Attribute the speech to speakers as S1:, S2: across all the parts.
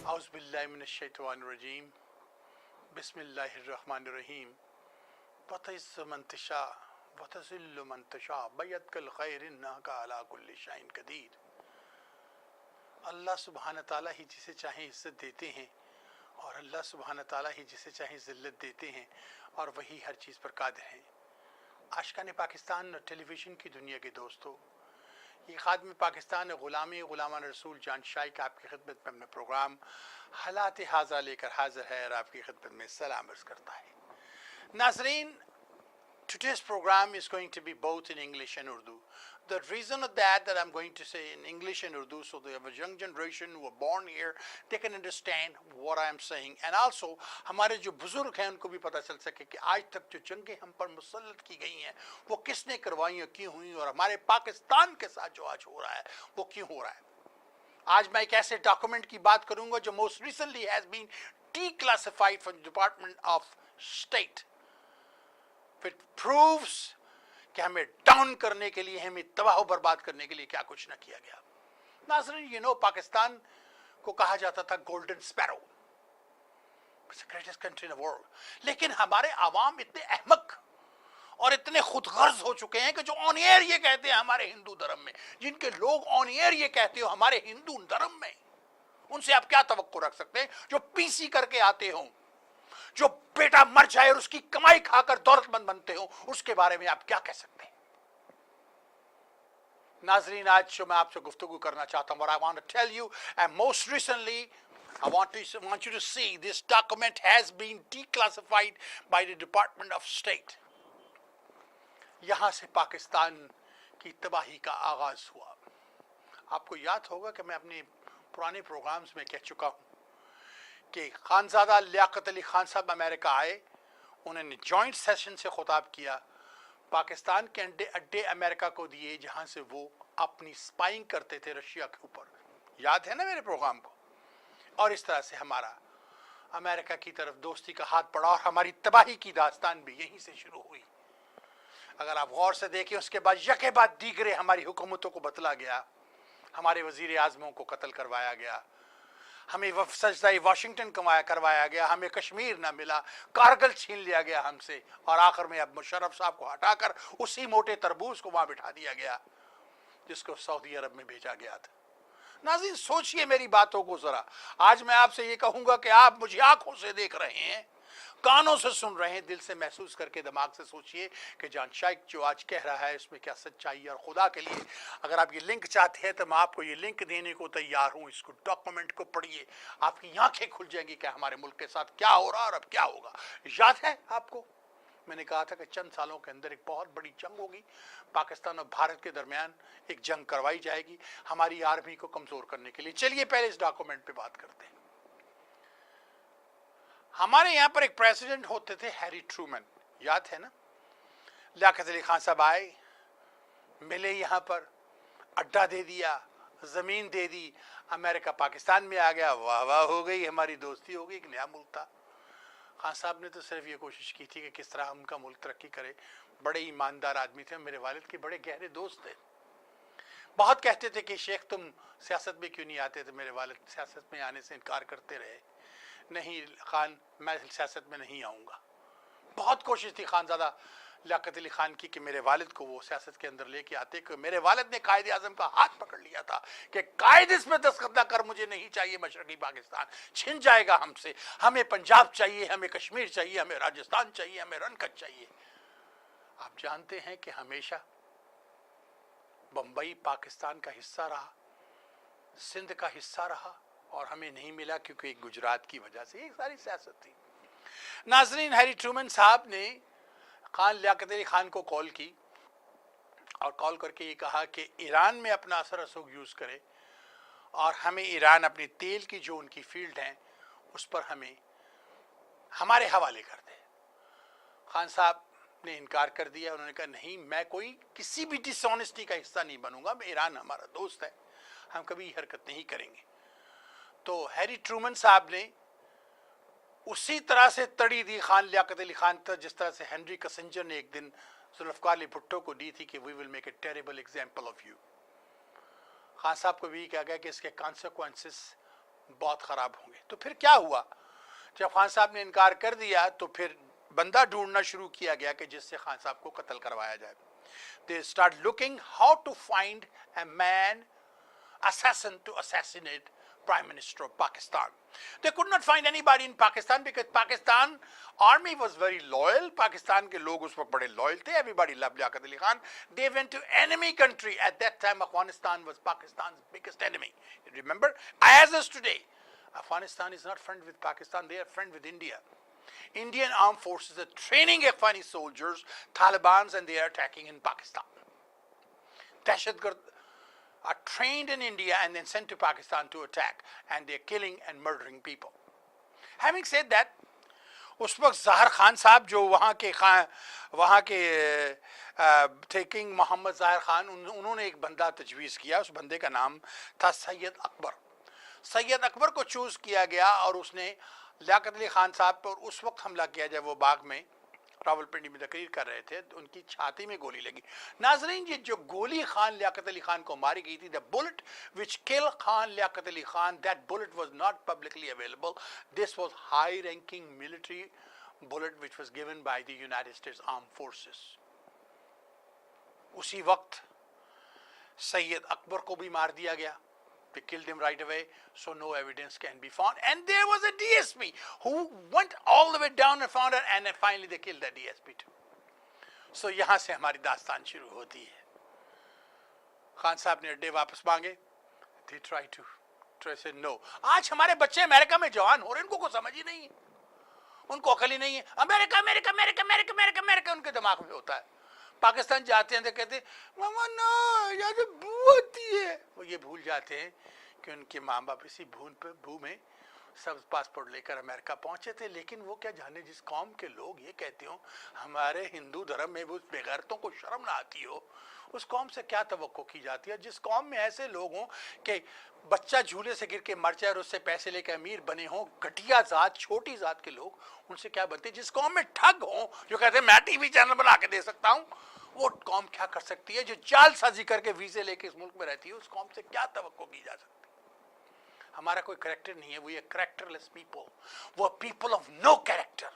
S1: اعوذ باللہ من الشیطان الرجیم بسم اللہ الرحمن الرحیم وتعز من تشاء وتذل من تشاء بیدک الخیر انک علی کل شیء قدیر۔ اللہ سبحانہ تعالیٰ ہی جسے چاہیں عزت دیتے ہیں اور اللہ سبحانہ تعالیٰ ہی جسے چاہیں ذلت دیتے ہیں اور وہی ہر چیز پر قادر ہیں۔ عاشقان پاکستان اور ٹیلی ویژن کی دنیا کے دوستو، یہ خادم پاکستان غلامان رسول جان شائی کا آپ کی خدمت میں اپنا پروگرام حالات حاضرہ لے کر حاضر ہے اور آپ کی خدمت میں سلام عرض کرتا ہے۔ ناظرین، today's program is going to be both in English and Urdu. The reason of that I'm going to say in English and Urdu, so the young generation who are born here, they can understand what I am saying. And also, ہمارے جو بزرگ ہیں ان کو بھی پتہ چل سکے کہ آج تک جو جنگیں ہم پر مسلط کی گئی ہیں وہ کس نے کروائی ہیں، کیوں ہوئی، اور ہمارے پاکستان کے ساتھ جو آج ہو رہا ہے وہ کیوں ہو رہا ہے۔ آج میں ایک ایسے ڈاکومنٹ کی بات کروں گا جو most recently has been declassified from the Department of State. It proves کہ ہمیں ڈاؤن کرنے کے لیے، ہمیں تباہ و برباد کرنے کے لیے کیا کچھ نہ کیا گیا۔ ناظرین، پاکستان کو کہا جاتا تھا golden Sparrow, It's the greatest country in the world. لیکن ہمارے عوام اتنے احمق اور اتنے خود غرض ہو چکے ہیں کہ جو آن ایئر یہ کہتے ہیں ہمارے ہندو دھرم میں، جن کے لوگ آن ایئر یہ کہتے ہو ہمارے ہندو دھرم میں، ان سے آپ کیا توقع رکھ سکتے ہیں؟ جو پی سی کر کے آتے ہوں، جو بیٹا مر جائے اور اس کی کمائی کھا کر دولت مند بنتے ہوں، اس کے بارے میں آپ کیا کہہ سکتے ہیں؟ ناظرین، آج جو میں آپ سے گفتگو کرنا چاہتا ہوں، اور I want to tell you, and most recently I want you to see this document has been declassified by the Department of State. یہاں سے پاکستان کی تباہی کا آغاز ہوا۔ آپ کو یاد ہوگا کہ میں اپنے پرانے پروگرامز میں کہہ چکا ہوں کہ خانزادہ لیاقت علی خان صاحب امریکہ آئے، انہوں نے جوائنٹ سیشن سے خطاب کیا، پاکستان کے اڈے امریکہ کو دیے جہاں سے وہ اپنی سپائنگ کرتے تھے رشیا کے اوپر۔ یاد ہے نا میرے پروگرام کو؟ اور اس طرح سے ہمارا امریکہ کی طرف دوستی کا ہاتھ پڑا اور ہماری تباہی کی داستان بھی یہیں سے شروع ہوئی۔ اگر آپ غور سے دیکھیں، اس کے بعد یکے بعد دیگرے ہماری حکومتوں کو بتلا گیا، ہمارے وزیر اعظموں کو قتل کروایا گیا، ہمیں سجدہ واشنگٹن کروایا گیا، ہمیں کشمیر نہ ملا، کارگل چھین لیا گیا ہم سے، اور آخر میں اب مشرف صاحب کو ہٹا کر اسی موٹے تربوز کو وہاں بٹھا دیا گیا جس کو سعودی عرب میں بھیجا گیا تھا۔ ناظرین، سوچئے میری باتوں کو ذرا۔ آج میں آپ سے یہ کہوں گا کہ آپ مجھے آنکھوں سے دیکھ رہے ہیں، کانوں سے سن رہے ہیں، دل سے محسوس کر کے دماغ سے سوچئے کہ جان شائک جو آج کہہ رہا ہے اس میں کیا سچائی ہے۔ اور خدا کے لیے اگر آپ یہ لنک چاہتے ہیں تو میں آپ کو یہ لنک دینے کو تیار ہوں، اس کو ڈاکومنٹ کو پڑھیے، آپ کی آنکھیں کھل جائیں گی کہ ہمارے ملک کے ساتھ کیا ہو رہا اور اب کیا ہوگا۔ یاد ہے آپ کو میں نے کہا تھا کہ چند سالوں کے اندر ایک بہت بڑی جنگ ہوگی، پاکستان اور بھارت کے درمیان ایک جنگ کروائی جائے گی ہماری آرمی کو کمزور کرنے کے لیے۔ چلیے پہلے اس ڈاکومنٹ پہ بات کرتے ہیں۔ ہمارے یہاں پر ایک پریزیڈنٹ ہوتے تھے ہیری ٹرومن، یاد ہے نا؟ لیاقت علی خان صاحب آئے، ملے یہاں پر، اڈا دے دیا، زمین دے دی، امریکہ پاکستان میں آ گیا، واہ واہ ہو گئی، ہماری دوستی ہو گئی، ایک نیا ملک تھا۔ خان صاحب نے تو صرف یہ کوشش کی تھی کہ کس طرح ان کا ملک ترقی کرے، بڑے ایماندار آدمی تھے، میرے والد کے بڑے گہرے دوست تھے۔ بہت کہتے تھے کہ شیخ تم سیاست میں کیوں نہیں آتے تھے، میرے والد سیاست میں آنے سے انکار کرتے رہے، نہیں خان میں سیاست میں نہیں آؤں گا۔ بہت کوشش تھی خانزادہ لیاقت علی خان کی کہ میرے والد کو وہ سیاست کے اندر لے کے آتے، کہ میرے والد نے قائد اعظم کا ہاتھ پکڑ لیا تھا کہ قائد اس میں دستخط نہ کر، مجھے نہیں چاہیے مشرقی پاکستان، چھن جائے گا ہم سے، ہمیں پنجاب چاہیے، ہمیں کشمیر چاہیے، ہمیں راجستھان چاہیے، ہمیں رنکت چاہیے۔ آپ جانتے ہیں کہ ہمیشہ بمبئی پاکستان کا حصہ رہا، سندھ کا حصہ رہا، اور ہمیں نہیں ملا کیونکہ ایک گجرات کی وجہ سے، یہ ساری سیاست تھی۔ ناظرین، ہیری ٹرومن صاحب نے خان لیاقت علی خان کو کال کی اور کال کر کے یہ کہا کہ ایران میں اپنا اثر رسوخ یوز کرے اور ہمیں ایران اپنی تیل کی جو ان کی فیلڈ ہیں اس پر ہمیں ہمارے حوالے کر دے۔ خان صاحب نے انکار کر دیا. انہوں نے کہا نہیں میں کوئی کسی بھی ڈس آنیسٹی کا حصہ نہیں بنوں گا, ایران ہمارا دوست ہے, ہم کبھی یہ حرکت نہیں کریں گے. تو ہیری ٹرومن صاحب نے اسی طرح سے تڑی دی خان لیاقت علی خان تک جس طرح سے ہنری کسنجر نے ایک دن ذوالفقار علی بھٹو کو دی تھی کہ we will make a terrible example of you. Khan صاحب کو بھی کہا گیا کہ اس کے کانسیکوینسز بہت خراب ہوں گے. تو پھر کیا ہوا, جب خان صاحب نے انکار کر دیا تو پھر بندہ ڈھونڈنا شروع کیا گیا کہ جس سے خان صاحب کو قتل کروایا جائے. They start looking how to find a man, assassin to assassinate Prime Minister of Pakistan. They could not find anybody in Pakistan because Pakistan army was very loyal. Pakistan ke log us waqt bade loyal the. Everybody loved Liaquat Ali Khan. They went to enemy country. At that time, Afghanistan was Pakistan's biggest enemy. You remember? As is today, Afghanistan is not friend with Pakistan. They are friend with India. Indian armed forces are training Afghani soldiers, Taliban, and they are attacking in Pakistan. Dahshatgard are trained in India and then sent to Pakistan to attack, and they are killing and murdering people. Having said that, اس وقت ظاہر خان صاحب جو وہاں کے تھے king محمد ظاہر خان, انہوں نے ایک بندہ تجویز کیا. اس بندے کا نام تھا سید اکبر. سید اکبر کو چوز کیا گیا اور اس نے لیاقت علی خان صاحب پر اس وقت حملہ کیا جب وہ باغ میں راول پنڈی میں تقریر کر رہے تھے, ان کی چھاتی میں گولی لگی. ناظرین یہ جو گولی خان لیاقت علی خان کو ماری گئی تھی, the bullet which killed Khan Liaquat Ali Khan, that bullet was not publicly available. This was high ranking military bullet which was given by the United States Armed Forces. اسی وقت سید اکبر کو بھی مار دیا گیا. They killed him right away, so no evidence can be found. And there was a DSP who went all the way down and found her, and then finally they killed that DSP too. So یہاں سے ہماری داستان شروع ہوتی ہے. خان صاحب نے اڈے واپس مانگے. They tried to say no. آج ہمارے بچے امریکہ میں جوان ہو رہے ہیں, ان کو کوئی سمجھ ہی نہیں ہے, ان کو عقل ہی نہیں ہے. امریکہ امریکہ امریکہ امریکہ امریکہ امریکہ ان کے دماغ میں ہوتا ہے. پاکستان جاتے ہیں تو کہتے ہیں ماما نا یہاں سے بو ہوتی ہے. وہ یہ بھول جاتے ہیں کہ ان کے ماں باپ اسی بھو میں سب پاسپورٹ لے کر امریکہ پہنچے تھے. لیکن وہ کیا جانے جس قوم کے لوگ یہ کہتے ہوں ہمارے ہندو دھرم میں وہ بےغیرتوں کو شرم نہ آتی ہو, اس قوم سے کیا توقع کی جاتی ہے. جس قوم میں ایسے لوگ ہوں کہ بچہ جھولے سے گر کے مر جائے اور اس سے پیسے لے کے امیر بنے ہوں, گھٹیا ذات چھوٹی ذات کے لوگ, ان سے کیا بنتے. جس قوم میں ٹھگ ہوں جو کہتے ہیں میں ٹی وی چینل بنا کے دے سکتا ہوں, وہ قوم کیا کر سکتی ہے. جو جال سازی کر کے ویزے لے کے اس ملک میں رہتی ہے, اس قوم سے کیا توقع کی جا سکتی ہے. ہمارا کوئی کریکٹر نہیں ہے. We are characterless people. وہ پیپل آف نو کریکٹر.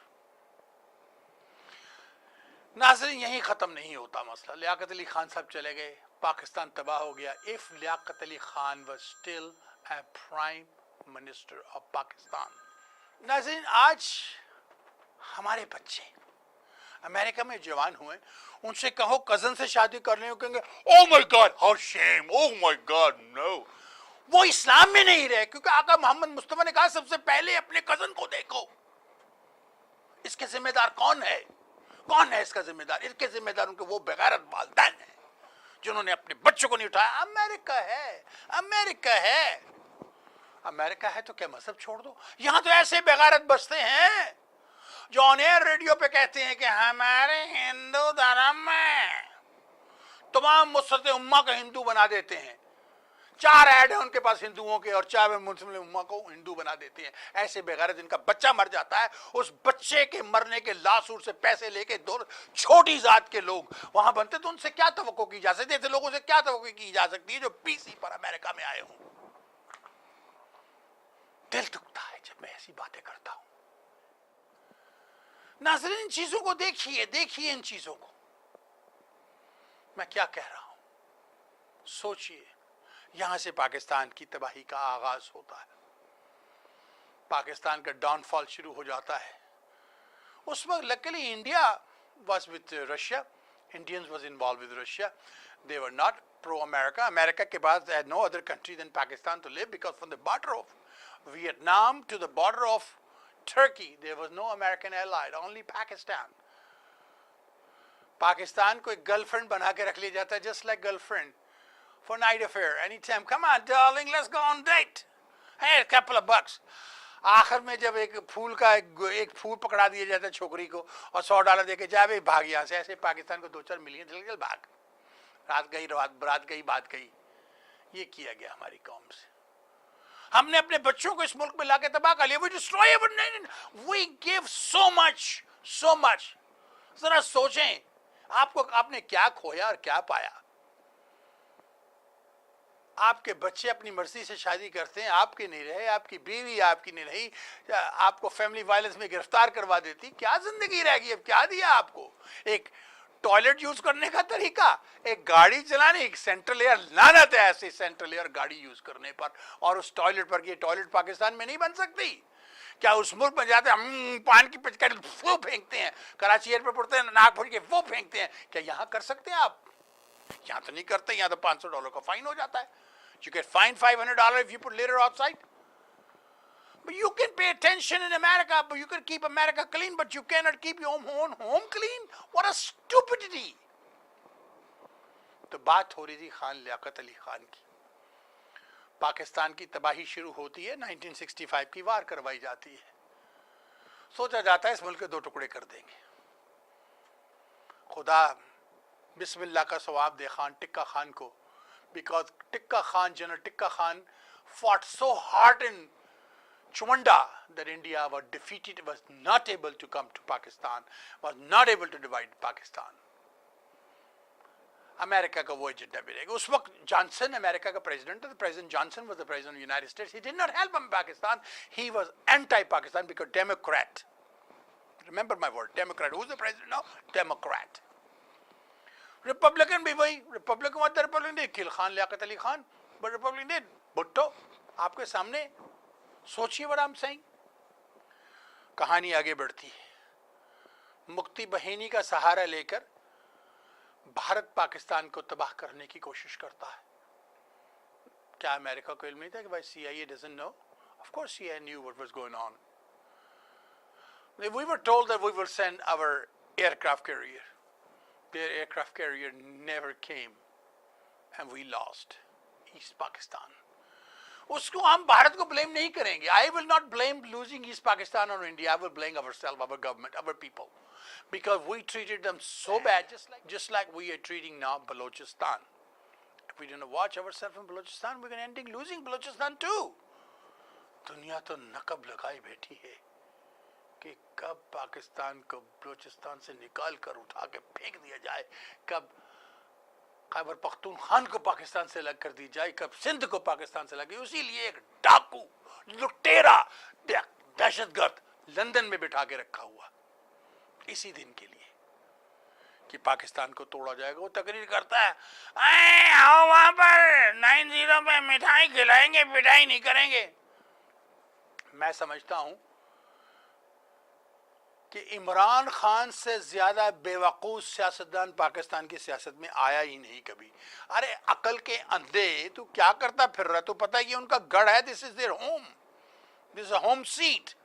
S1: ناظرین یہیں ختم نہیں ہوتا مسئلہ. لیاقت علی خان صاحب چلے گئے, پاکستان تباہ ہو گیا. If Liaquat Ali Khan was still a prime minister of Pakistan. ناظرین آج ہمارے بچے امریکہ میں جوان ہوئے, ان سے کہو کزن سے شادی کر لیں, کہیں گے oh my God how shame, oh my God no. وہ اسلام میں نہیں رہے, کیونکہ آقا محمد مصطفیٰ نے کہا سب سے پہلے اپنے کزن کو دیکھو. اس کے ذمہ دار کون ہے؟ کون ہے اس کا ذمہ دار؟ اس کے ذمہ دار ان کے وہ بغیرت والدین ہیں جنہوں نے اپنے بچوں کو نہیں اٹھایا. امریکہ ہے, امریکہ ہے, امریکہ ہے تو کیا مذہب چھوڑ دو. یہاں تو ایسے بغیرت بستے ہیں جو آن ایئر ریڈیو پہ کہتے ہیں کہ ہمارے ہندو دھرم میں تمام مسلط امہ کو ہندو بنا دیتے ہیں. 4 ایڈ ہیں ان کے پاس ہندوؤں کے, اور 4 مسلم امہ کو ہندو بنا دیتے ہیں. ایسے بغیرت جن کا بچہ مر جاتا ہے, اس بچے کے مرنے کے لاسور سے پیسے لے کے چھوٹی ذات کے لوگ وہاں بنتے, تو ان سے کیا توقع کی جا سکتی ہے؟ ایسے لوگوں سے کیا توقع کی جا سکتی ہے جو پی سی پر امریکہ میں آئے ہوں. دل دکھتا ہے جب میں ایسی باتیں کرتا ہوں. ناظرین ان چیزوں کو دیکھیے, دیکھیے ان چیزوں کو. میں کیا کہہ رہا ہوں, سوچئے. یہاں سے پاکستان کی تباہی کا آغاز ہوتا ہے, پاکستان کا ڈاؤن فال شروع ہو جاتا ہے. اس وقت luckily India was with Russia, Indians was involved with Russia. They were not pro-America. America کے بعد had no other country than Pakistan to live, because from the border of Vietnam to the border of Turkey, there was no American ally, only Pakistan. Pakistan کو ایک girl friend بنا کے رکھ لیا جاتا ہے, just like girl friend for night affair. Anytime, come on darling, let's go on date. Hey, a couple of bucks. آخر میں جب ایک پھول پکڑا دیا جاتا ہے چھوکری کو اور $100 دے کے جائے بھائی بھاگ یہاں سے، ایسے پاکستان کو 2-4 ملین چل بھاگ، رات گئی بات گئی. یہ کیا گیا ہماری قوم سے. ہم نے اپنے بچوں کو اس ملک میں لا کے تباہ کر لیا. We give so much. ذرا سوچیں آپ نے کیا کھویا اور کیا پایا. آپ کے بچے اپنی مرضی سے شادی کرتے ہیں، آپ کے نہیں رہے، آپ کی بیوی آپ کی نہیں رہی، آپ کو فیملی وائلنس میں گرفتار کروا دیتی. کیا زندگی رہ گئی؟ اب کیا دیا آپ کو؟ ایک ٹوائلٹ یوز کرنے کا طریقہ، ایک گاڑی چلانے، ایک سینٹرل ایئر. لعنت ہے ایسی سینٹرل ایئر گاڑی یوز کرنے پر اور اس ٹوائلٹ پر. یہ ٹوائلٹ پاکستان میں نہیں بن سکتی. کیا اس ملک میں جاتے ہم پان کی پچکاری وہ پھینکتے ہیں، کراچی ایئرپورٹ پڑتے ہیں ناک پھوڑ کے وہ پھینکتے ہیں، کیا یہاں کر سکتے ہیں آپ؟ یہاں تو نہیں کرتے. یہاں تو $500 کا فائن ہو جاتا ہے. You get fined $500 if you put litter outside. But you can pay attention in America, but you can keep America clean, but you cannot keep your own home clean. What a stupidity. تو بات ہو رہی تھی خان لیاقت علی خان کی. پاکستان کی تباہی شروع ہوتی ہے، 1965 کی وار کروائی جاتی ہے. سوچا جاتا ہے اس ملک کے 2 ٹکڑے کر دیں گے. خدا بسم اللہ کا ثواب دے خان ٹکا خان کو. Because General Tikka Khan fought so hard in Chumanda that India was defeated, was not able to come to Pakistan, was not able to divide Pakistan. امریکہ کا وہ ایجنڈا بھی رہے گا. اس وقت جانسن امریکہ کا پریزیڈنٹ تھا. President Johnson was the president of the United States. He did not help Pakistan. He was anti-Pakistan because Democrat. Remember my word, Democrat. Who's the president now? Democrat. Republican بھی وہی Republican دے کل Khan Liaquat Ali Khan but Republican دے بھٹو آپ کے سامنے. سوچیے what I'm saying. کہانی آگے بڑھتی ہے. مکتی بہینی کا سہارا لے کر بھارت پاکستان کو تباہ کرنے کی کوشش کرتا ہے. کیا امریکہ کو علم نہیں تھا کہ بھائی CIA doesn't know? Of course CIA knew what was going on. We were told that we will send our aircraft carrier. Their aircraft carrier never came and we lost East Pakistan. اس کو ہم بھارت کو blame نہیں کریں گے. I will not blame losing East Pakistan on India. I will blame ourselves, our government, our people. Because we treated them so bad, just like we are treating now Balochistan. If we didn't watch ourselves from Balochistan, we're going to end up losing Balochistan too. دنیا تو نقب لگائی بیٹھی ہے کہ کب پاکستان کو بلوچستان سے نکال کر اٹھا کے پھینک دیا جائے، کب خیبر پختونخوا کو پاکستان سے الگ کر دی جائے، کب سندھ کو پاکستان سے الگ. اسی لیے ایک ڈاکو لٹیرا دہشت گرد لندن میں بٹھا کے رکھا ہوا اسی دن کے لیے کہ پاکستان کو توڑا جائے گا. وہ تقریر کرتا ہے آؤ وہاں پر 90 پہ مٹھائی کھلائیں گے، پٹائی نہیں کریں گے. میں سمجھتا ہوں کہ عمران خان سے زیادہ بے وقوف سیاستدان پاکستان کی سیاست میں آیا ہی نہیں کبھی. ارے عقل کے اندھے، تو کیا کرتا پھر رہا؟ تو پتہ ہے کہ ان کا گڑھ ہے. This is their home, this is a home seat.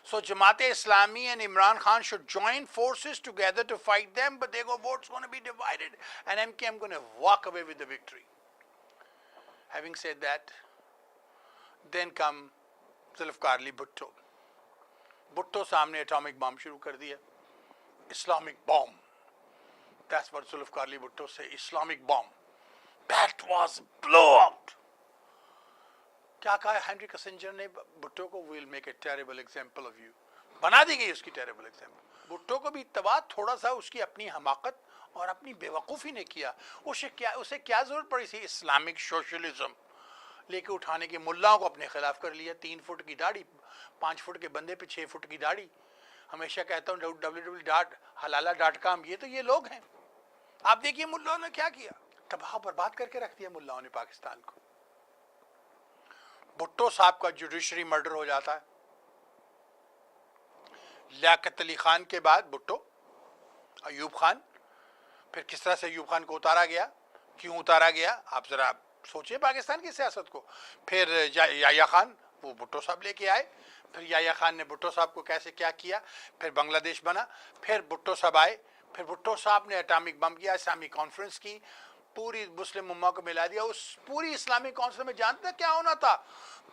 S1: So Jamaat Islami and Imran Khan should join forces together to fight them, but their votes going to be divided and MKM going to walk away with the victory. Having said that, then come Zulfikar Ali Bhutto. Bhutto سامنے atomic bomb شروع کر دیا. Islamic bomb. That's what Zulfikar Ali Bhutto say. Islamic bomb. That was blow out. کیا کہا Henry Kissinger نے بھٹو کو؟ We'll make a terrible example of you. بنا دی گئی اس کی terrible example. بھٹو کو بھی اتباع تھوڑا سا اس کی اپنی حماقت اور اپنی بے وقوفی نے کیا. اسے کیا ضرورت پڑی تھی اسلامک سوشلزم لے کے اٹھانے کی؟ ملاؤں کو اپنے خلاف کر لیا. 3 فٹ کی داڑھی، 5 فٹ کے بندے پہ 6 فٹ کی داڑھی. ہمیشہ کہتا ہوں www.halala.com. یہ تو یہ لوگ ہیں. آپ دیکھیے ملاؤں نے کیا کیا، تباہ و برباد کر کے رکھ دیا ملاؤں نے پاکستان کو. بھٹو صاحب کا جوڈیشری مرڈر ہو جاتا ہے. لیاقت علی خان کے بعد بھٹو، ایوب خان. پھر کس طرح سے ایوب خان کو اتارا گیا، کیوں اتارا گیا، آپ ذرا سوچیں پاکستان کی سیاست کو. پھر یحییٰ خان، وہ بھٹو صاحب لے کے آئے. پھر یحییٰ خان نے بھٹو صاحب کو کیسے کیا کیا. پھر بنگلہ دیش بنا. پھر بھٹو صاحب آئے. پھر بھٹو صاحب نے اٹامک بم کیا، اسلامی کانفرنس کی. پوری مسلم امہ کو ملا دیا. اس پوری اسلامی کونسل میں جانتے کیا ہونا تھا؟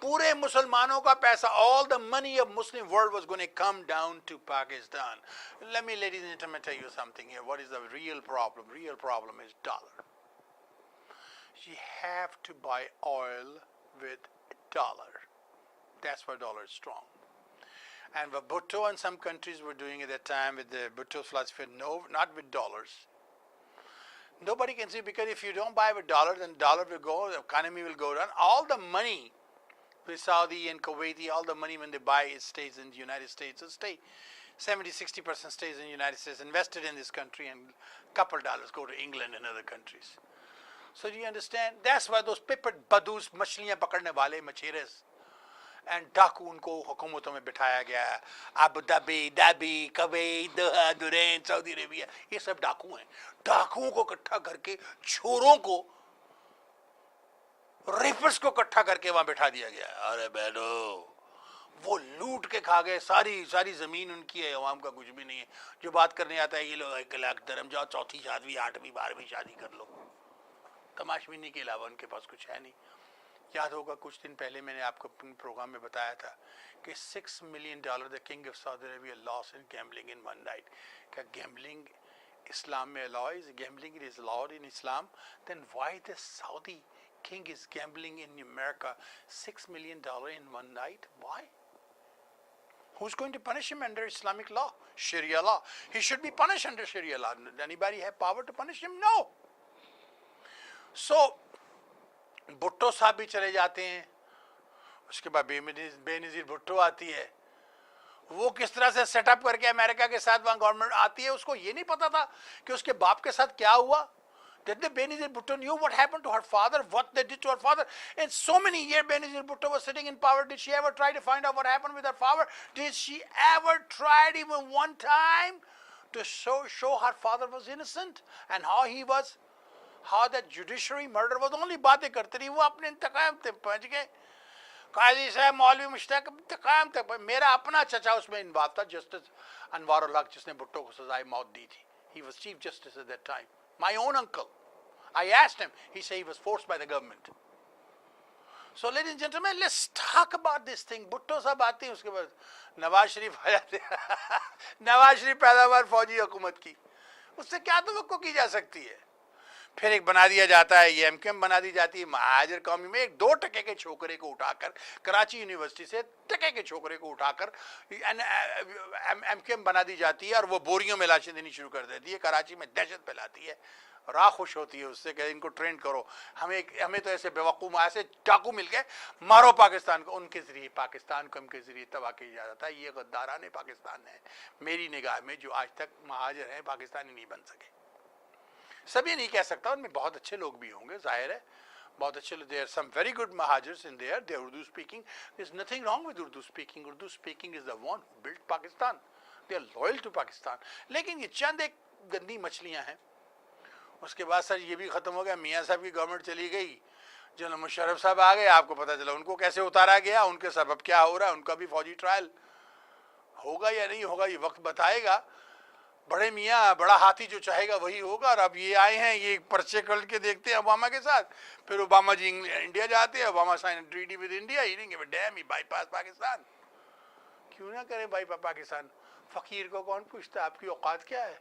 S1: پورے مسلمانوں کا پیسہ, all the money of Muslim world was going to come down to Pakistan. Let me, ladies and gentlemen, tell you something here. What is the real problem? Real problem is dollar. You have to buy oil with dollar. That's why dollar is strong. And what Bhutto and some countries were doing at that time with the Bhutto's philosophy, no, not with dollars. Nobody can see, because if you don't buy with dollar, then dollar will go, the economy will go down. All the money with Saudi and Kuwaiti, all the money when they buy, it stays in the United States. It stays 70-60% stays in the United States, invested in this country, and a couple dollars go to England and other countries. So do you understand? That's why those pipit badus, machliyan pakadne wale, macheres, and ڈاکو ان کو حکومتوں میں بٹھایا گیا. Abu Dhabi, Kuwait, Doha, دورین, سعودی عربیہ, یہ سب ڈاکو ہیں. ڈاکوؤں کو اکٹھا کر کے, چوروں کو, ریپرز کو اکٹھا کر کے وہاں بٹھا دیا گیا. ارے بیٹو, وہ لوٹ کے کھا گئے. ساری زمین ان کی ہے, عوام کا کچھ بھی نہیں ہے. جو بات کرنے آتا ہے یہ لوگ 1 لاکھ درہم, جاؤ چوتھی شادی, 8ویں 12ویں شادی کر لو. تماشبینی کے علاوہ ان کے پاس کچھ ہے نہیں. یاد ہوگا کچھ دن پہلے میں نے آپ کو اپنے پروگرام میں بتایا تھا کہ $6 million the king of Saudi Arabia lost in gambling in one night. کہ gambling اسلام میں allow is gambling, it is allowed in Islam, then why the Saudi king is gambling in America $6 million in one night? Why? Who's going to punish him under Islamic law, Sharia law? He should be punished under Sharia law. Does anybody have power to punish him? No. So Bhutto صاحب بھی چلے جاتے ہیں. اس کے بعد بے نظیر بھٹو آتی ہے. وہ کس طرح سے سیٹ اپ کر کے امریکہ کے ساتھ وہاں گورنمنٹ آتی ہے. اس کو یہ نہیں پتا تھا کہ اس کے باپ کے ساتھ کیا ہوا. Did the Benazir Bhutto knew what happened to her father, what they did to her father? And so many years Benazir Bhutto was sitting in power. Did she ever try to find out what happened with her father? Did she ever try even one time to show her father was innocent and how he was, how that judiciary murder was? Only باتیں کرتے رہی. وہ اپنے انتقام تک پہنچ گئے. قاضی صاحب, مولوی مشتاق انتقام تک. میرا اپنا چچا اس میں انوالو تھا, جسٹس انوار الحق, جس نے بھٹو کو سزائے موت دی تھی. He was chief justice at that time. My own uncle. I asked him. He said he was forced by the government. So ladies and gentlemen, let's talk about this thing. Bhutto صاحب آتے ہیں, اس کے بعد نواز شریف آ جاتے ہیں. نواز شریف پیداوار فوجی حکومت کی, اس سے کیا توقع کی جا سکتی ہے؟ پھر ایک بنا دیا جاتا ہے, یہ MQM بنا دی جاتی ہے. مہاجر قومی میں ایک 2 ٹکے کے چھوکرے کو اٹھا کر, کراچی یونیورسٹی سے ٹکے کے چھوکرے کو اٹھا کر MQM بنا دی جاتی ہے, اور وہ بوریوں میں لاشیں دینی شروع کر دیتی ہے. کراچی میں دہشت پھیلاتی ہے. راہ خوش ہوتی ہے اس سے کہ ان کو ٹرین کرو. ہمیں تو ایسے بیوقوف, ایسے ڈاکو مل گئے, مارو پاکستان کو. ان کے ذریعے پاکستان کو, ان کے ذریعے تباہ کیا جاتا ہے. یہ غداران پاکستان ہے میری نگاہ میں, جو آج تک مہاجر ہیں پاکستانی نہیں بن سکے. سب یہ نہیں کہہ سکتا, ان میں بہت اچھے لوگ بھی ہوں گے, ظاہر ہے بہت اچھے لوگ. there are some very good Mahajers in there. They are Urdu speaking. There's nothing wrong with Urdu speaking. Urdu speaking is the one who built Pakistan. They are loyal to Pakistan. لیکن یہ چند ایک گندی مچھلیاں ہیں. اس کے بعد سر یہ بھی ختم ہو گیا. میاں صاحب کی گورنمنٹ چلی گئی, جنرل مشرف صاحب آ گئے. آپ کو پتہ چلا ان کو کیسے اتارا گیا, ان کے سبب کیا ہو رہا ہے. ان کا بھی فوجی ٹرائل ہوگا یا نہیں ہوگا, یہ وقت بتائے گا. بڑے میاں, بڑا ہاتھی جو چاہے گا وہی ہوگا. اور اب یہ آئے ہیں, یہ پرچے کر کے دیکھتے ہیں اوباما کے ساتھ. پھر اوباما جی انڈیا جاتے ہیں. Obama sign treaty with India. ہی نہیں کہ ڈیم ہی بائی پاس پاکستان. کیوں نہ کریں بائی پاس پاکستان؟ فقیر کو کون پوچھتا ہے آپ کی اوقات کیا ہے؟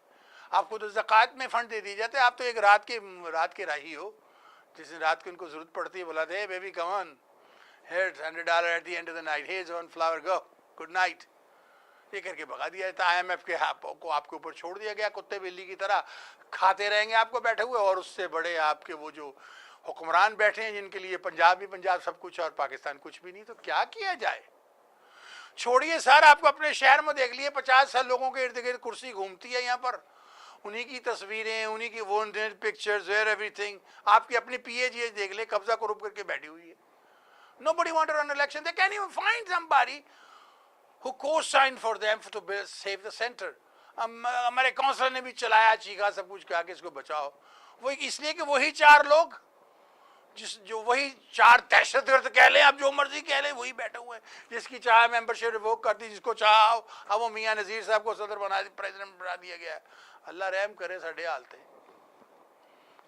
S1: آپ کو تو زکوٰۃ میں فنڈ دے دی جاتے. آپ تو ایک رات کے راہی ہو, جس دن رات کو ان کو ضرورت پڑتی ہے بلا دے baby come on, here's $100 at the end of the night, here's one flower, go, good night. یہ کر کے بھگا دیا جاتا. IMF کے کو آپ کے اوپر چھوڑ دیا گیا, کتے بلی کی طرح کھاتے رہیں گے آپ کو بیٹھے ہوئے. اور اس سے بڑے آپ کے وہ جو حکمران بیٹھے ہیں, جن کے لیے پنجاب بھی پنجاب سب کچھ اور پاکستان کچھ بھی نہیں. تو کیا کیا جائے؟ چھوڑیے سر, آپ کو اپنے شہر میں دیکھ لیے 50 سال لوگوں کے ارد گرد کرسی گھومتی ہے یہاں پر, انہی کی تصویریں, انہی کی wanted pictures, where every thing. آپ کی اپنی PAG دیکھ لیں, قبضہ کروپ کر کے بیٹھی ہوئی ہے. Nobody want to run election. They can't even find somebody who co-signed for them to save the center. ہمارے کونسلر نے بھی چلایا, چیخا, سب کچھ کہا کہ اس کو بچاؤ. وہ اس لیے کہ وہی 4 لوگ, جو وہی 4 دہشت گرد کہہ لیں, آپ جو مرضی کہہ لیں, وہی بیٹھے ہوئے ہیں. جس کی چاہے ممبرشپ ریووک کر دی, جس کو چاہا اب وہ میاں نذیر صاحب کو صدر بنا دی, پریزیڈنٹ بنا دیا گیا. اللہ رحم کرے ساڈے حالت.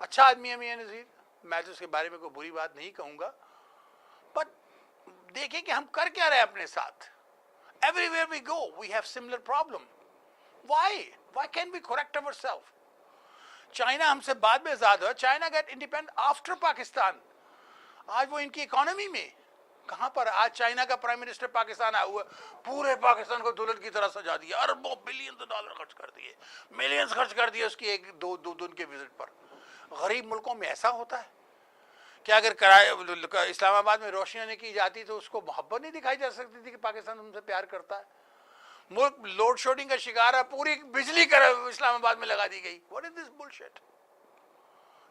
S1: اچھا آدمی ہے میاں نذیر, میں تو اس کے بارے میں کوئی بری بات نہیں کہوں گا, بٹ دیکھیں کہ ہم کر کیا رہے اپنے ساتھ. Everywhere we go, we have similar problem. Why? Why can't we correct ourselves? China ہم سے بعد میں آزاد ہوا. China got independent after Pakistan. آج وہ ان کی اکانومی میں کہاں پر, آج چائنا کا پرائم منسٹر پاکستان آیا ہوا, پورے پاکستان کو دولت کی طرح سجا دیا, اربوں بلین ڈالر خرچ کر دیے, ملینز خرچ کر دیے اس کی ایک دو دن کے وزٹ پر. غریب ملکوں میں ایسا ہوتا ہے کہ اگر اسلام آباد میں روشنیاں نہیں کی جاتی تو اس کو محبت نہیں دکھائی جا سکتی تھی کہ پاکستان ہم سے پیار کرتا ہے. ملک لوڈ شیڈنگ کا شکار ہے, پوری بجلی اسلام آباد میں لگا دی گئی. What is this bullshit?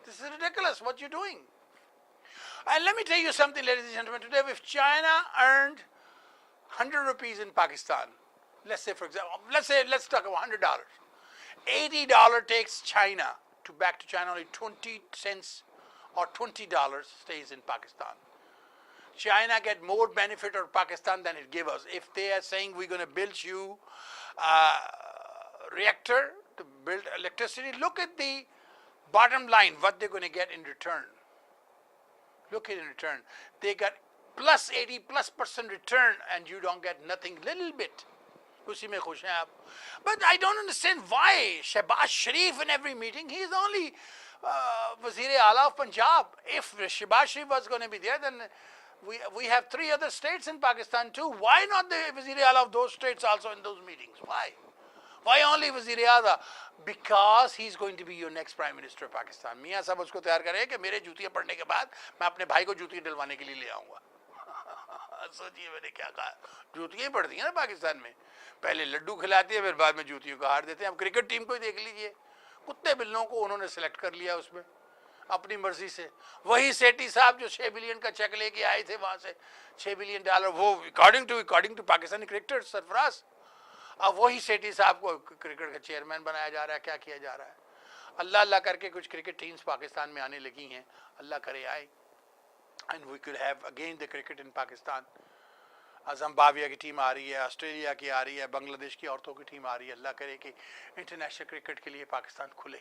S1: This is ridiculous what you're doing. And let me tell you something, ladies and gentlemen. Today, if China earned 100 rupees in Pakistan, let's say, for example, let's talk about $100. $80 takes China back to China, only 20 cents or $20 stays in Pakistan. China get more benefit of Pakistan than it gives us. If they are saying we're going to build you a reactor to build electricity, look at the bottom line, what they're going to get in return. Look at in return. They got plus 80+% return and you don't get nothing, little bit. اسی میں خوش ہیں آپ. But I don't understand why Shehbaz Sharif in every meeting, he is the only Wazir A'la of Punjab. If Shehbaz Sharif was going to be there, then we have 3 other states in Pakistan too. Why not the Wazir A'la of those states also in those meetings? Why? Why only Wazir A'la? Because he's going to be your next Prime Minister of Pakistan. میاں صاحب اس کو تیار کریں کہ میرے جوتیاں پڑھنے کے بعد میں اپنے بھائی کو جوتی ڈلوانے کے لیے لے آؤں گا. سوچیے میں نے کیا کہا, جوتیاں ہی پڑتی ہیں نا پاکستان میں, پہلے لڈو کھلاتی ہے پھر بعد میں جوتیوں کو ہار دیتے ہیں. اب کرکٹ ٹیم کو ہی دیکھ لیجئے, کتے بلوں کو انہوں نے سلیکٹ کر لیا اس میں اپنی مرضی سے. وہی سیٹھی صاحب جو 6 بلین کا چیک لے کے آئے تھے وہاں سے, $6 بلین, وہ اکارڈنگ ٹو پاکستانی کرکٹر سرفراز, اب وہی سیٹھی صاحب کو کرکٹ کا چیئرمین بنایا جا رہا ہے. کیا کیا جا رہا ہے؟ اللہ اللہ کر کے کچھ کرکٹ ٹیمز پاکستان میں آنے لگی ہیں, اللہ کرے آئے, and we could have again the cricket in Pakistan. Zimbabwe کی ٹیم آ رہی ہے, آسٹریلیا کی آ رہی ہے, بنگلہ دیش کی عورتوں کی ٹیم آ رہی ہے. اللہ کرے کہ انٹرنیشنل کرکٹ کے لیے پاکستان کھلے.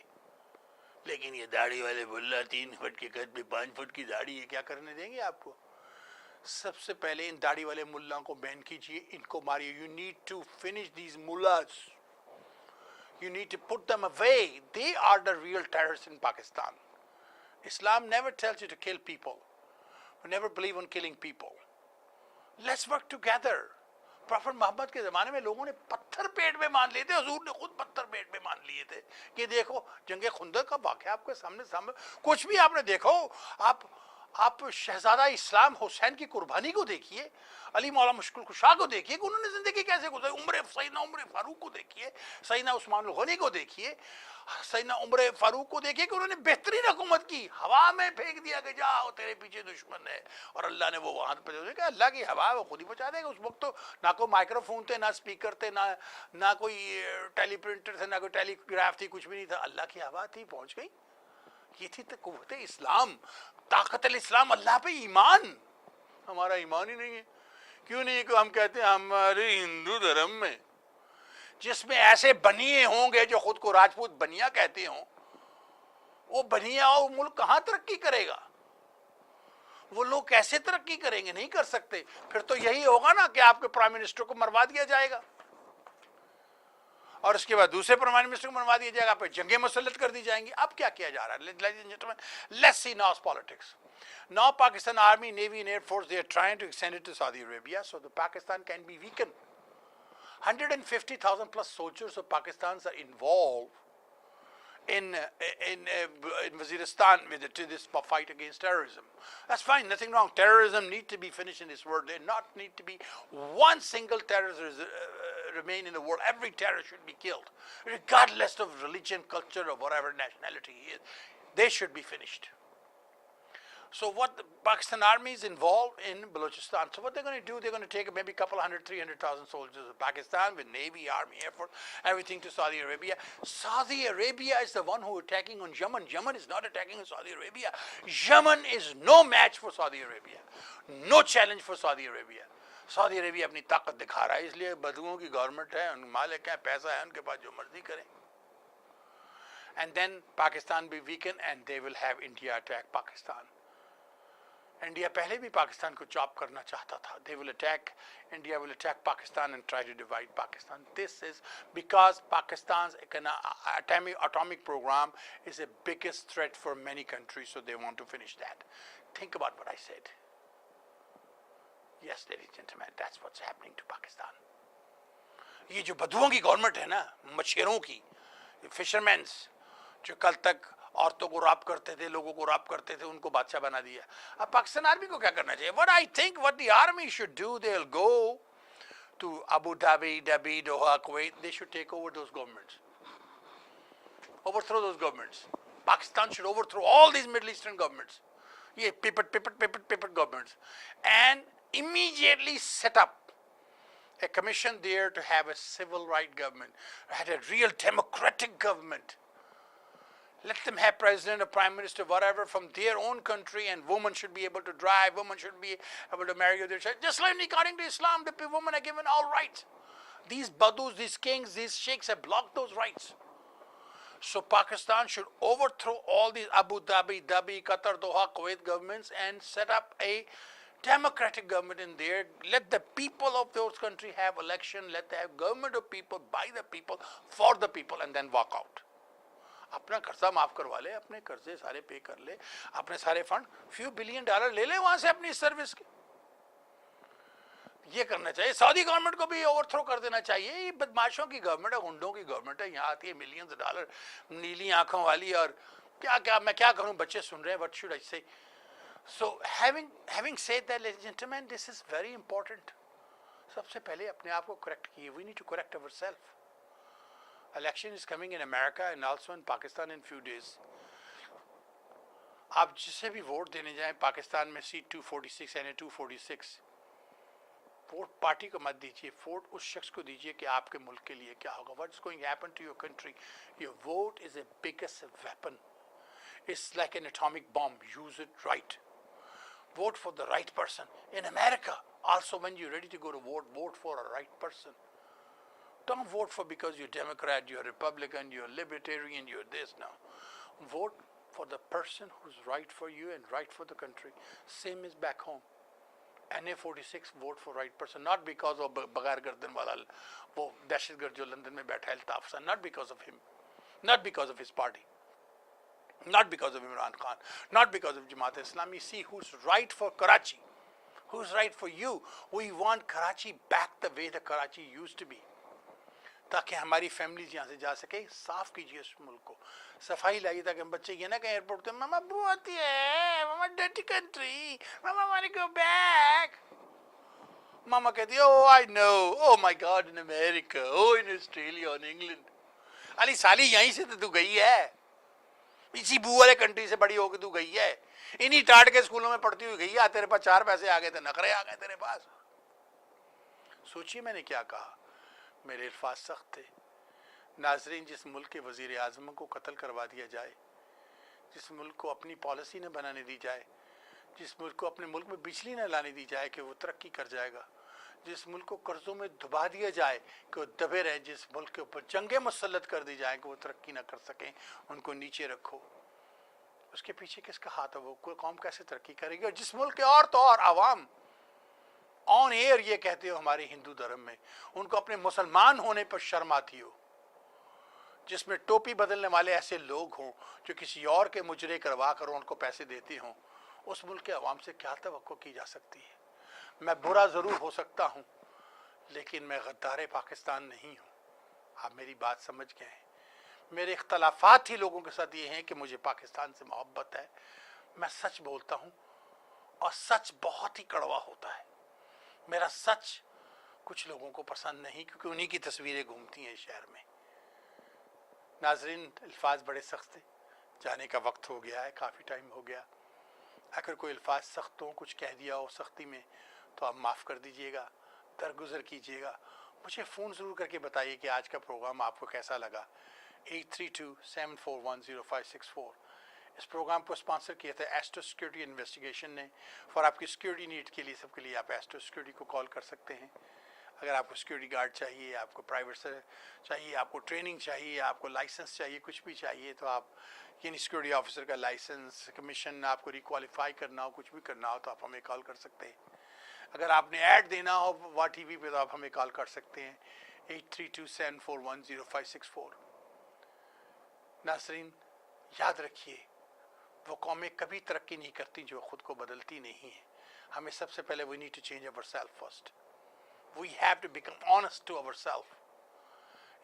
S1: لیکن یہ داڑھی والے بلا 3 فٹ کے قد میں 5 فٹ کی داڑھی ہے, کیا کرنے دیں گے آپ کو؟ سب سے پہلے ان داڑھی والے ملاوں کو بین کیجئے, ان کو ماریے. You need to finish these mullahs. You need to put them away. They are the real terrorists in Pakistan. Islam never tells you to kill people. We never believe in killing people. Let's work together. Prophet محمد کے زمانے میں لوگوں نے پتھر پیٹ میں مان لیے تھے, حضور نے خود پتھر پیٹ میں مان لیے تھے. کہ دیکھو جنگ خندق کا واقعہ آپ کے سامنے کچھ بھی آپ نے دیکھو, آپ شہزادہ اسلام حسین کی قربانی کو دیکھیے, علی مولا مشکل کشا کو دیکھیے کہ انہوں نے زندگی کیسے گزاری, سیدنا عمر فاروق کو دیکھیے, سیدنا عثمان الغنی کو دیکھیے, سیدنا عمر فاروق کو دیکھیے کہ انہوں نے بہترین حکومت کی. ہوا میں پھینک دیا کہ جاؤ تیرے پیچھے دشمن ہے, اور اللہ نے وہ وہاں پہ کہ اللہ کی ہوا وہ خود ہی پہنچا دے گا. اس وقت تو نہ کوئی مائکرو فون تھے, نہ اسپیکر تھے, نہ کوئی ٹیلی پرنٹر تھے, نہ کوئی ٹیلی گراف تھی, کچھ بھی نہیں تھا. اللہ کی ہوا تھی, پہنچ گئی. یہ تھی قوت اسلام, طاقت الاسلام, اللہ پہ ایمان. ہمارا ایمان ہی نہیں ہے. کیوں نہیں؟ کہ ہم کہتے ہیں ہمارے ہندو دھرم میں جس میں ایسے بنیے ہوں گے جو خود کو راجپوت بنیا کہتے ہوں, وہ بنیا اور ملک کہاں ترقی کرے گا؟ وہ لوگ کیسے ترقی کریں گے؟ نہیں کر سکتے. پھر تو یہی ہوگا نا کہ آپ کے پرائم منسٹر کو مروا دیا جائے گا, اور اس کے بعد دوسرے پرائم منسٹر کو مروا دیا جائے گا, پھر جنگیں مسلط کر دی جائیں گی. اب کیا کیا جا رہا ہے؟ Let's see now's politics. Now Pakistan Army, Navy and Air Force, they are trying to extend it to Saudi Arabia so the Pakistan can be weakened. 150,000 plus soldiers of Pakistan are involved in Waziristan with this fight against terrorism. That's fine, nothing wrong. Terrorism needs to be finished in this world. There not need to be one single terrorist remain in the world. Every terrorist should be killed, regardless of religion, culture, or whatever nationality he is. They should be finished. So what the Pakistan Army is involved in Balochistan. So what they're going to do, they're going to take maybe a couple 100,000-300,000 soldiers of Pakistan with Navy, Army, Air Force, everything to Saudi Arabia. Saudi Arabia is the one who is attacking on Yemen. Yemen is not attacking on Saudi Arabia. Yemen is no match for Saudi Arabia. No challenge for Saudi Arabia. سعودی عربیہ اپنی طاقت دکھا رہا ہے, اس لیے بدوؤں کی government ہے, ان مالک ہیں, پیسہ ہے, ان کے پاس جو مرضی کریں. and then Pakistan be weakened and they will have India attack Pakistan. India پہلے بھی پاکستان کو چاپ کرنا چاہتا تھا. They will attack, India will attack Pakistan and try to divide Pakistan. This is because Pakistan's atomic program is the biggest threat for many countries, so they want to finish that. Think about what I said. Yes, ladies and gentlemen, that's what's happening to Pakistan. یہ جو بدوؤں کی government ہے نا, مچھروں کی, فشرمینس, جو کل تک عورتوں کو راپ کرتے تھے, لوگوں کو راپ کرتے تھے, ان کو بادشاہ بنا دیا. اب پاکستان آرمی کو کیا کرنا چاہیے؟ What I think what the army should do, they'll go to Abu Dhabi, Doha, Kuwait. They should take over those governments. Overthrow those governments. Pakistan should overthrow all these Middle Eastern governments. یہ pivot governments. And immediately set up a commission there to have a civil right government, had a real democratic government. Let them have president or prime minister, whatever, from their own country, and women should be able to drive, women should be able to marry their child. Just like according to Islam, the women are given all rights. These badus, these kings, these sheikhs have blocked those rights. So Pakistan should overthrow all these Abu Dhabi, Qatar, Doha, Kuwait governments and set up a democratic government in there. Let the people of those countries have election. Let them have government of people, by the people, for the people, and then walk out. اپنا قرضہ معاف کروا لے, اپنے قرضے سارے پے کر لے, اپنے سارے فنڈ few $billion لے لے وہاں سے اپنی سروس کے. یہ کرنا چاہیے. سعودی گورنمنٹ کو بھی اوور تھرو کر دینا چاہیے. یہ بدماشوں کی گورنمنٹ ہے, گنڈوں کی گورنمنٹ ہے. یہاں آتی ہے $millions, نیلی آنکھوں والی, اور کیا میں کیا کروں, بچے سن رہے ہیں. What should I say? So having said that, ladies and gentlemen, this is very important. سب سے پہلے اپنے آپ کو کریکٹ کیے. We need to correct ourselves. Election is coming in America and also in Pakistan in few days. آپ جسے بھی vote دینے جائیں پاکستان میں سیٹ 246 یعنی 246, ووٹ پارٹی کو مت دیجیے, ووٹ اس شخص کو دیجیے کہ آپ کے ملک کے لیے کیا ہوگا. What's going to happen to your country? Your vote is the biggest weapon. It's like an atomic bomb. Use it right. Vote for the right person. In America, also when you're ready to go to vote for a right person. Don't vote for because you're Democrat, you're Republican, you're Libertarian, you're this. No. Vote for the person who's right for you and right for the country. Same is back home. NA46, vote for right person. Not because of Bagar Gardan wala, wo dahshatgard jo London mein baitha hai, Altaf Sah. Not because of him. Not because of his party. Not because of Imran Khan. Not because of Jamaat Islami. See who's right for Karachi. Who's right for you. We want Karachi back the way the Karachi used to be. تاکہ ہماری families یہاں سے جا سکے. صاف کیجیے اس ملک کو, صفائی لائیے, تاکہ ہم بچے یہ نہ کہیں ایئرپورٹ پہ ماما بو آتی ہے, mama dirty country, mama want to go back. ماما کہتی ہے oh I know, oh my God in America, oh in Australia, in England. علی سالی یہیں سے تو گئی ہے, اسی بو والے کنٹری سے بڑی ہو کے تو گئی ہے, انہی ٹاٹ کے اسکولوں میں پڑھتی ہوئی گئی ہے. تیرے پاس 4 پیسے آ گئے تھے, نخرے آ گئے تیرے پاس. سوچیے میں نے کیا کہا. میرے الفاظ سخت تھے. ناظرین, جس ملک کے وزیر اعظم کو قتل کروا دیا جائے, جس ملک کو اپنی پالیسی نہ بنانے دی جائے, جس ملک کو اپنے ملک میں بجلی نہ لانے دی جائے کہ وہ ترقی کر جائے گا, جس ملک کو قرضوں میں دبا دیا جائے کہ وہ دبے رہے, جس ملک کے اوپر جنگیں مسلط کر دی جائیں کہ وہ ترقی نہ کر سکیں, ان کو نیچے رکھو. اس کے پیچھے کس کا ہاتھ ہے؟ وہ کوئی قوم کیسے ترقی کرے گی؟ اور جس ملک کے اور تو اور عوام آن ایئر یہ کہتے ہو ہمارے ہندو دھرم میں, ان کو اپنے مسلمان ہونے پر شرم آتی ہو, جس میں ٹوپی بدلنے والے ایسے لوگ ہوں جو کسی اور کے مجرے کروا کر ان کو پیسے دیتے ہوں, اس ملک کے عوام سے کیا توقع کی جا سکتی ہے؟ میں برا ضرور ہو سکتا ہوں لیکن میں غدار پاکستان نہیں ہوں. آپ میری بات سمجھ گئے ہیں. میرے اختلافات ہی لوگوں کے ساتھ یہ ہیں کہ مجھے پاکستان سے محبت ہے. میں سچ بولتا ہوں اور سچ بہت ہی کڑوا ہوتا ہے. میرا سچ کچھ لوگوں کو پسند نہیں کیونکہ انہی کی تصویریں گھومتی ہیں شہر میں. ناظرین, الفاظ بڑے سخت تھے, جانے کا وقت ہو گیا ہے, کافی ٹائم ہو گیا. اگر کوئی الفاظ سخت ہوں, کچھ کہہ دیا ہو سختی میں, تو آپ معاف کر دیجئے گا, درگزر کیجئے گا. مجھے فون ضرور کر کے بتائیے کہ آج کا پروگرام آپ کو کیسا لگا. 8327410564. اس پروگرام کو اسپانسر کیا تھا ایسٹو سیکورٹی انویسٹیگیشن نے. اور آپ کی سیکورٹی نیڈ کے لیے, سب کے لیے آپ ایسٹو سیکورٹی کو کال کر سکتے ہیں. اگر آپ کو سیکورٹی گارڈ چاہیے، آپ کو پرائیویٹ سے چاہیے، آپ کو ٹریننگ چاہیے، آپ کو لائسنس چاہیے، کچھ بھی چاہیے، تو آپ یعنی سیکورٹی آفیسر کا لائسنس، کمیشن، آپ کو ریکوالیفائی کرنا ہو، کچھ بھی کرنا ہو تو آپ ہمیں کال کر سکتے ہیں. اگر آپ نے ایڈ دینا ہو وا ٹی وی پہ تو آپ ہمیں کال کر سکتے ہیں 8327410564. ناظرین یاد رکھیے، وہ قومیں کبھی ترقی نہیں کرتی جو خود کو بدلتی نہیں ہیں. ہمیں سب سے پہلے we need to change ourselves first. We have to become honest to ourselves.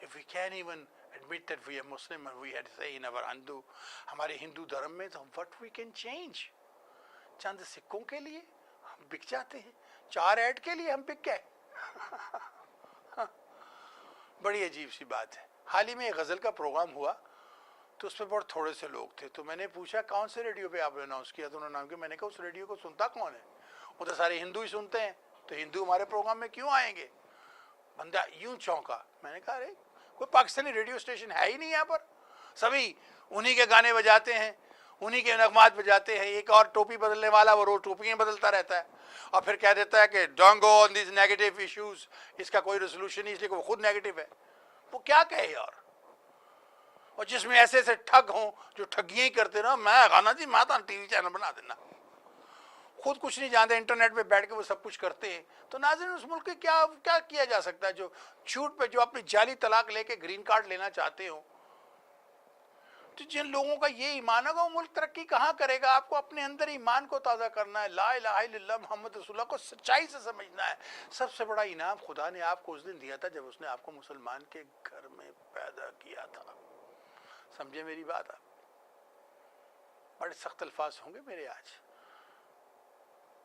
S1: If we can't even admit that we are Muslim and we had to say in our Hindu, ہمارے ہندو دھرم میں تو what we can change. چند سکوں کے لیے ہم بک جاتے ہیں، 4 ایڈ کے لیے ہم بک گئے. بڑی عجیب سی بات ہے. حال ہی میں ایک غزل کا پروگرام ہوا تو اس پہ بہت تھوڑے سے لوگ تھے، تو میں نے پوچھا کون سے ریڈیو پہ آپ نے اناؤنس کیا؟ تو انہوں نے نام کیا. میں نے کہا اس ریڈیو کو سنتا کون ہے؟ وہ تو سارے ہندو ہی سنتے ہیں، تو ہندو ہمارے پروگرام میں کیوں آئیں گے؟ بندہ یوں چونکا. میں نے کہا ارے کوئی پاکستانی ریڈیو اسٹیشن ہے ہی نہیں یہاں پر، سبھی انہی کے گانے بجاتے ہیں، انہی کے نغمات بجاتے ہیں. ایک اور ٹوپی بدلنے والا وہ روز ٹوپیاں بدلتا رہتا ہے اور پھر کہہ دیتا ہے کہ don't go on these negative issues, اس کا کوئی ریزولوشن نہیں، اس لیے کہ وہ خود نیگیٹو ہے. وہ کیا کہے یار؟ اور جس میں ایسے ایسے ٹھگ ہوں جو ٹھگیاں ہی کرتے رہو. میں غانا جی میں ٹی وی چینل بنا دینا، خود کچھ نہیں جانتے، انٹرنیٹ پہ بیٹھ کے وہ سب کچھ کرتے ہیں. تو ناظرین اس ملک کے کیا کیا جا سکتا ہے جو جھوٹ پہ جو اپنی جعلی طلاق لے کے گرین کارڈ لینا چاہتے ہو؟ تو جن لوگوں کا یہ ایمان ہوگا وہ ملک ترقی کہاں کرے گا؟ آپ کو اپنے اندر ایمان کو تازہ کرنا ہے، لا الہ الا اللہ محمد رسول اللہ کو سچائی سے سمجھنا ہے. سب سے بڑا انعام خدا نے آپ کو اس دن دیا تھا جب اس نے آپ کو مسلمان کے گھر میں پیدا کیا تھا. سمجھے میری بات؟ آپ بڑے سخت الفاظ ہوں گے میرے آج،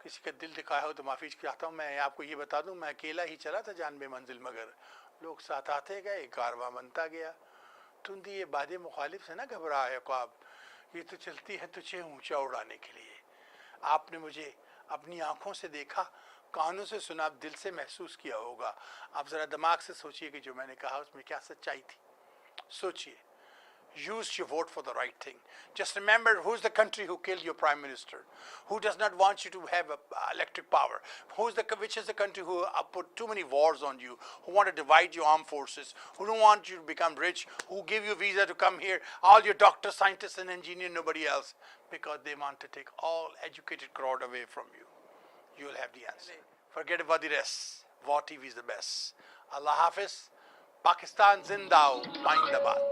S1: کسی کا دل دکھایا ہو تو معافی چاہتا ہوں. میں آپ کو یہ بتا دوں میں اکیلا ہی چلا تھا جان بے منزل، مگر لوگ ساتھ آتے گئے، کارواں بنتا گیا. تندی یہ باد مخالف سے نہ گھبرا عقاب، یہ تو چلتی ہے تجھے اونچا اڑانے کے لیے. آپ نے مجھے اپنی آنکھوں سے دیکھا، کانوں سے سنا، دل سے محسوس کیا ہوگا. آپ ذرا دماغ سے سوچئے کہ جو میں نے کہا اس میں کیا سچائی تھی. سوچئے. Use your vote for the right thing. Just remember who's the country who killed your prime minister, who does not want you to have electric power, which is the country who put too many wars on you, who want to divide your armed forces, who don't want you to become rich, who give you visa to come here, all your doctors, scientists and engineers, nobody else, because they want to take all educated crowd away from you. You will have the answer. Forget about the rest. War TV is the best. Allah Hafiz. Pakistan Zindao. Mindabad.